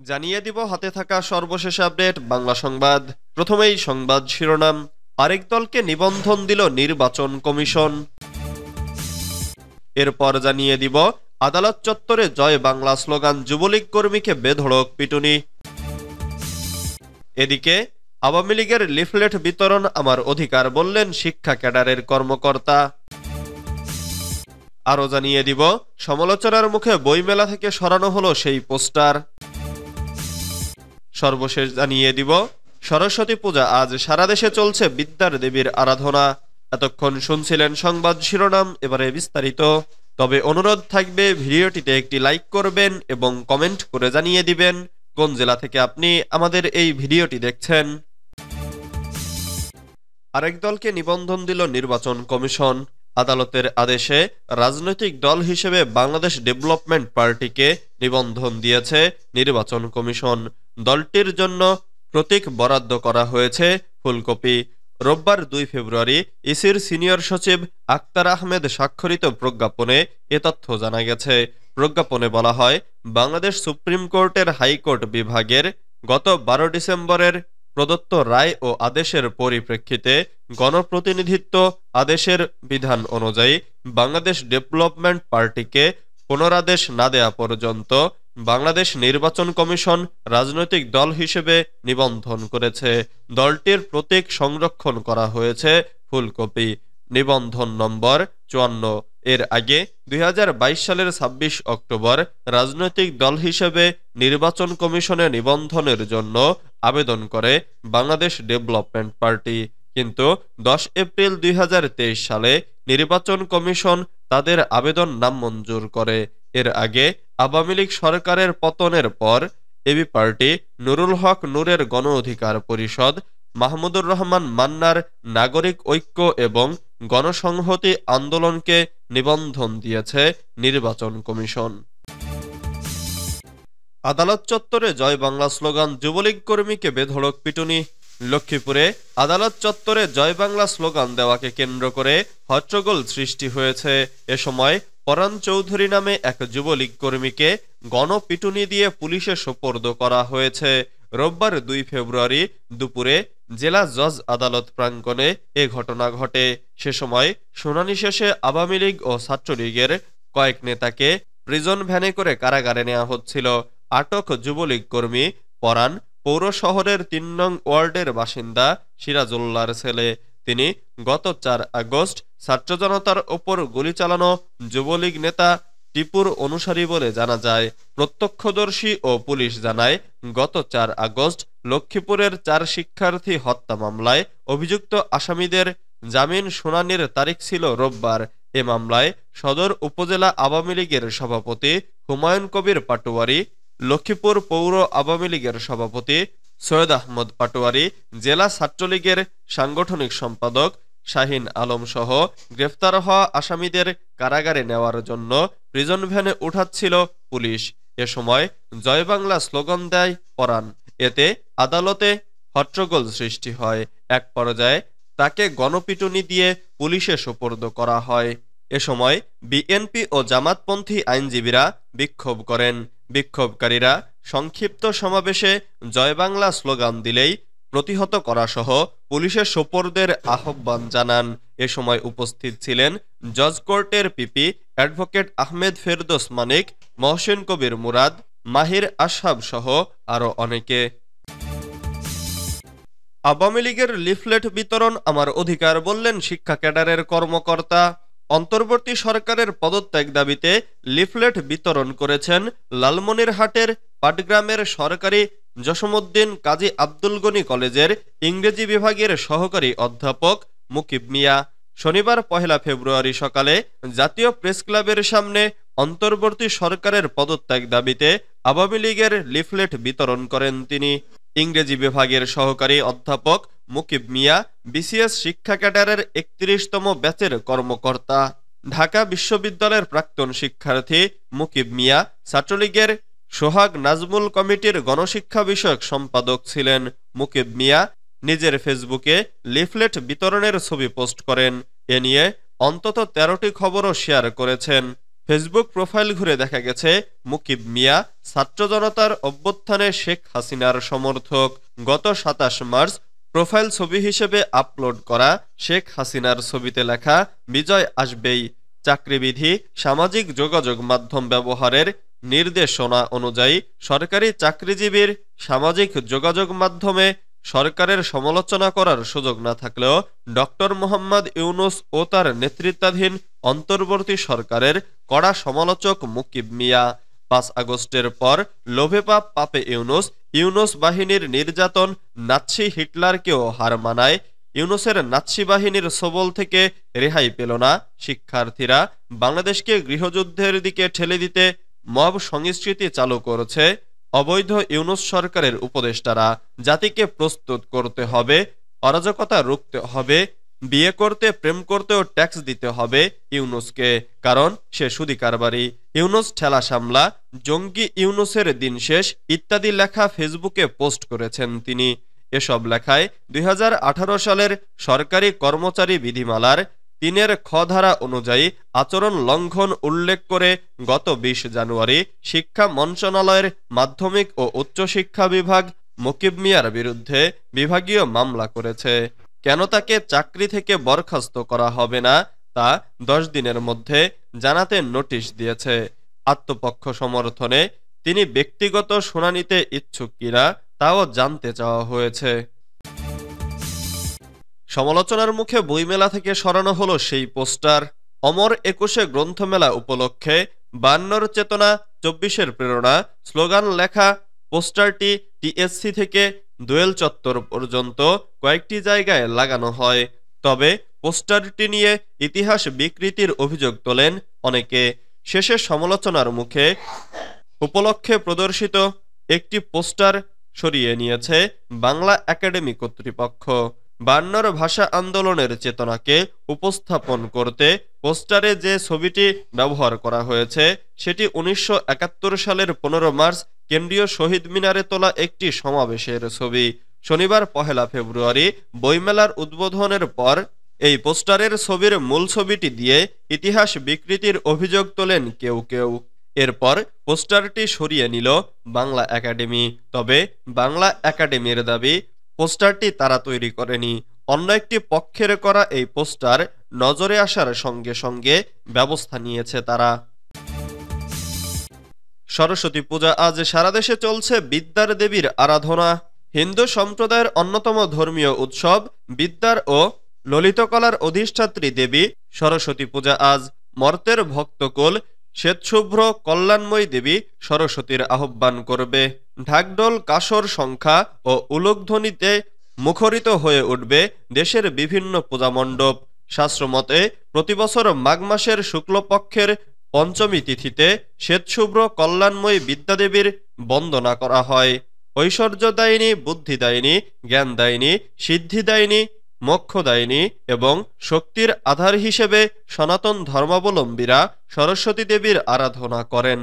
জানিয়ে দিব হাতে থাকা সর্বশেষ আপডেট বাংলা সংবাদ। প্রথমেই সংবাদ শিরোনাম। আরেক দলকে নিবন্ধন দিল নির্বাচন কমিশন। এরপর জানিয়ে দিব আদালত চত্বরে জয় বাংলা স্লোগান, যুবলীগ কর্মীকে বেধড়ক পিটুনি। এদিকে আওয়ামী লীগের লিফলেট বিতরণ আমার অধিকার বললেন শিক্ষা ক্যাডারের কর্মকর্তা। আরও জানিয়ে দিব সমালোচনার মুখে বইমেলা থেকে সরানো হলো সেই পোস্টার। সর্বশেষ জানিয়ে দিব সরস্বতী পূজা আজ সারা দেশে চলছে বিদ্যার দেবীর আরাধনা। এতক্ষণ শুনছিলেন সংবাদ শিরোনাম, এবারে বিস্তারিত। তবে অনুরোধ থাকবে ভিডিওটিতে একটি লাইক করবেন এবং কমেন্ট করে জানিয়ে দিবেন কোন জেলা থেকে আপনি আমাদের এই ভিডিওটি দেখছেন। আরেক দলকে নিবন্ধন দিল নির্বাচন কমিশন। আদালতের আদেশে রাজনৈতিক দল হিসেবে বাংলাদেশ ডেভেলপমেন্ট পার্টিকে নিবন্ধন দিয়েছে নির্বাচন কমিশন। দলটির জন্য প্রতীক বরাদ্দ করা হয়েছে ফুলকপি। রোববার ২ ফেব্রুয়ারি ইসির সিনিয়র সচিব আক্তার আহমেদ স্বাক্ষরিত প্রজ্ঞাপনে এ তথ্য জানা গেছে। প্রজ্ঞাপনে বলা হয়, বাংলাদেশ সুপ্রিম কোর্টের হাইকোর্ট বিভাগের গত ১২ ডিসেম্বরের প্রদত্ত রায় ও আদেশের পরিপ্রেক্ষিতে গণপ্রতিনিধিত্ব আদেশের বিধান অনুযায়ী বাংলাদেশ ডেভেলপমেন্ট পার্টিকে পুনরাদেশ না দেয়া পর্যন্ত বাংলাদেশ নির্বাচন কমিশন রাজনৈতিক দল হিসেবে নিবন্ধন করেছে। দলটির প্রতীক সংরক্ষণ করা হয়েছে ফুলকপি। নিবন্ধন নম্বর ৫৪। এর আগে ২০২২ সালের ২৬ অক্টোবর রাজনৈতিক দল হিসেবে নির্বাচন কমিশনে নিবন্ধনের জন্য আবেদন করে বাংলাদেশ ডেভেলপমেন্ট পার্টি, কিন্তু ১০ এপ্রিল ২০২৩ সালে নির্বাচন কমিশন তাদের আবেদন নামঞ্জুর করে। এর আগে আওয়ামী লীগ সরকারের পতনের পর এবি পার্টি নুরুল হক নূরের গণ অধিকার পরিষদ, মাহমুদুর রহমান মান্নার নাগরিক ঐক্য এবং গণসংহতি আন্দোলনকে নিবন্ধন দিয়েছে নির্বাচন কমিশন। আদালত চত্বরে জয় বাংলা স্লোগান, যুবলীগ কর্মীকে বেধড়ক পিটুনি। লক্ষ্মীপুরে আদালত চত্বরে জয় বাংলা স্লোগান দেওয়াকে কেন্দ্র করে হট্টগোল সৃষ্টি হয়েছে। এ সময় পরাণ চৌধুরী নামে এক যুবলীগ কর্মীকে গণপিটুনি দিয়ে পুলিশে সোপর্দ করা হয়েছে। রোববার ২ ফেব্রুয়ারি দুপুরে জেলা জজ আদালত প্রাঙ্গণে এ ঘটনা ঘটে। সে সময় শুনানি শেষে আওয়ামী লীগ ও ছাত্রলীগের কয়েক নেতাকে প্রিজন ভ্যানে করে কারাগারে নেওয়া হচ্ছিল। আটক যুবলীগ কর্মী পরাণ পৌর শহরের ৩ নং ওয়ার্ডের বাসিন্দা সিরাজুল্লাহর ছেলে। তিনি গত ৪ আগস্ট ছাত্র জনতার ওপর গুলি চালানো যুবলীগ নেতা টিপুর অনুসারী বলে জানা যায়। প্রত্যক্ষদর্শী ও পুলিশ জানায়, গত ৪ আগস্ট লক্ষ্মীপুরের ৪ শিক্ষার্থী হত্যা মামলায় অভিযুক্ত আসামিদের জামিন শুনানির তারিখ ছিল রোববার। এ মামলায় সদর উপজেলা আওয়ামী লীগের সভাপতি হুমায়ুন কবির পাটোয়ারি, লক্ষ্মীপুর পৌর আওয়ামী লীগের সভাপতি সৈয়দ আহমদ পাটোয়ারি, জেলা ছাত্রলীগের সাংগঠনিক সম্পাদক শাহিন আলম সহ গ্রেফতার হওয়া আসামিদের কারাগারে নেওয়ার জন্য প্রিজন ভ্যানে উঠাচ্ছিল পুলিশ। এ সময় জয় বাংলা স্লোগান দেয় পরাণ। এতে আদালতে হট্টগোল সৃষ্টি হয়। এক পর্যায়ে তাকে গণপিটুনি দিয়ে পুলিশে সোপর্দ করা হয়। এ সময় বিএনপি ও জামাতপন্থী আইনজীবীরা বিক্ষোভ করেন। বিক্ষোভকারীরা সংক্ষিপ্ত সমাবেশে জয় বাংলা স্লোগান দিলেই প্রতিহত করা সহ পুলিশের সোপর্দের আহ্বান জানান। এ সময় উপস্থিত ছিলেন জজ কোর্টের পিপি অ্যাডভোকেট আহমেদ ফেরদৌস মানিক, মহসিন কবির মুরাদ, মাহির আশহাব সহ আরো অনেকে। আওয়ামী লীগের লিফলেট বিতরণ আমার অধিকার বললেন শিক্ষা ক্যাডারের কর্মকর্তা। অন্তর্বর্তী সরকারের পদত্যাগ দাবিতে লিফলেট বিতরণ করেছেন লালমনিরহাটের পাটগ্রামের সরকারি জসমুদ্দিন কাজী আব্দুল গনি কলেজের ইংরেজি বিভাগের সহকারী অধ্যাপক মুকিব মিয়া। শনিবার ১ ফেব্রুয়ারি সকালে জাতীয় প্রেস ক্লাবের সামনে অন্তর্বর্তী সরকারের পদত্যাগ দাবিতে আওয়ামী লীগের লিফলেট বিতরণ করেন তিনি। ইংরেজি বিভাগের সহকারী অধ্যাপক মুকিব মিয়া বিসিএস শিক্ষা ক্যাডারের ৩১তম ব্যাচের কর্মকর্তা। ঢাকা বিশ্ববিদ্যালয়ের প্রাক্তন শিক্ষার্থী মুকিব মিয়া ছাত্রলীগের সোহাগ নাজমুল কমিটির গণশিক্ষা বিষয়ক সম্পাদক ছিলেন। মুকিব মিয়া নিজের ফেসবুকে লিফলেট বিতরণের ছবি পোস্ট করেন। এ নিয়ে অন্তত ১৩টি খবরও শেয়ার করেছেন। ফেসবুক প্রোফাইল ঘুরে দেখা গেছে মুকিব মিয়া ছাত্র জনতার অভ্যুত্থানে শেখ হাসিনার সমর্থক। গত ২৭ মার্চ প্রোফাইল ছবি হিসেবে আপলোড করা শেখ হাসিনার ছবিতে লেখা বিজয় আসবেই। চাকরিবিধি সামাজিক যোগাযোগ মাধ্যম ব্যবহারের নির্দেশনা অনুযায়ী সরকারি চাকরিজীবীর সামাজিক যোগাযোগ মাধ্যমে সরকারের সমালোচনা করার সুযোগ না থাকলেও ডক্টর মোহাম্মদ ইউনূস ও তার নেতৃত্বাধীন অন্তর্বর্তী সরকারের কড়া সমালোচক মুকিব মিয়া ৫ আগস্টের পর লোভে পাপ পাপে ইউনূস বাহিনীর নির্যাতন নাৎসি হিটলারকেও হার মানায়। ইউনূসের নাৎসি বাহিনীর ছোবল থেকে রেহাই পেল না শিক্ষার্থীরা। বাংলাদেশকে গৃহযুদ্ধের দিকে ঠেলে দিতে মব সংস্কৃতি চালু করেছে অবৈধ ইউনূস সরকারের উপদেষ্টারা। জাতিকে প্রস্তুত করতে হবে, অরাজকতা রুখতে হবে, বিয়ে করতে প্রেম করতেও ট্যাক্স দিতে হবে ইউনূসকে, কারণ সে সুদী কারবারি। ইউনূস ঠেলা সামলা, জঙ্গি ইউনূসের দিন শেষ ইত্যাদি লেখা ফেসবুকে পোস্ট করেছেন তিনি। এসব লেখায় ২০১৮ সালের সরকারি কর্মচারী বিধিমালার ৩-এর খ ধারা অনুযায়ী আচরণ লঙ্ঘন উল্লেখ করে গত ২০ জানুয়ারি শিক্ষা মন্ত্রণালয়ের মাধ্যমিক ও উচ্চশিক্ষা বিভাগ মুকিব মিয়ার বিরুদ্ধে বিভাগীয় মামলা করেছে। কেন তাকে চাকরি থেকে বরখাস্ত করা হবে না তা ১০ দিনের মধ্যে জানাতে নোটিশ দিয়েছে। আত্মপক্ষ সমর্থনে তিনি ব্যক্তিগত শুনানিতে ইচ্ছুক কিনা তাও জানতে চাওয়া হয়েছে। সমালোচনার মুখে বইমেলা থেকে সরানো হলো সেই পোস্টার। অমর ২১ গ্রন্থমেলা উপলক্ষে ৫২র চেতনা ২৪-এর প্রেরণা স্লোগান লেখা পোস্টারটি টিএসসি থেকে দোয়েল চত্বর পর্যন্ত কয়েকটি জায়গায় লাগানো হয়। তবে পোস্টারটি নিয়ে ইতিহাস বিকৃতির অভিযোগ তোলেন অনেকে। শেষে সমালোচনার মুখে উপলক্ষে প্রদর্শিত একটি পোস্টার সরিয়ে নিয়েছে বাংলা একাডেমি কর্তৃপক্ষ। ৫২র ভাষা আন্দোলনের চেতনাকে উপস্থাপন করতে পোস্টারে যে ছবিটি ব্যবহার করা হয়েছে সেটি ১৯৭১ সালের ১৫ মার্চ কেন্দ্রীয় শহীদ মিনারে তোলা একটি সমাবেশের ছবি। শনিবার ১ ফেব্রুয়ারি বইমেলার উদ্বোধনের পর এই পোস্টারের ছবির মূল ছবিটি দিয়ে ইতিহাস বিকৃতির অভিযোগ তোলেন কেউ কেউ। এরপর পোস্টারটি সরিয়ে নিল বাংলা একাডেমি। তবে বাংলা একাডেমির দাবি পোস্টারটি তারা তৈরি করেনি, অন্য একটি পক্ষের করা এই পোস্টার নজরে আসার সঙ্গে সঙ্গে ব্যবস্থা নিয়েছে তারা। সরস্বতী পূজা আজ সারা দেশে চলছে বিদ্যার দেবীর আরাধনা। হিন্দু সম্প্রদায়ের অন্যতম ধর্মীয় উৎসব বিদ্যার ও ললিতকলার অধিষ্ঠাত্রী দেবী সরস্বতী পূজা আজ। মর্তের ভক্তকুল শ্বেতশুভ্র কল্যাণময়ী দেবী সরস্বতীর আহ্বান করবে। ঢাকঢোল কাসর সংখ্যা ও উলুধ্বনিতে মুখরিত হয়ে উঠবে দেশের বিভিন্ন পূজামণ্ডপ। শাস্ত্রমতে প্রতিবছর মাঘ মাসের শুক্লপক্ষের পঞ্চমী তিথিতে শ্বেতশুভ্র কল্যাণময়ী বিদ্যাদেবীর বন্দনা করা হয়। ঐশ্বর্যদায়িনী, বুদ্ধিদায়িনী, জ্ঞানদায়িনী, সিদ্ধিদায়িনী, মোক্ষদায়িনী এবং শক্তির আধার হিসেবে সনাতন ধর্মাবলম্বীরা সরস্বতী দেবীর আরাধনা করেন।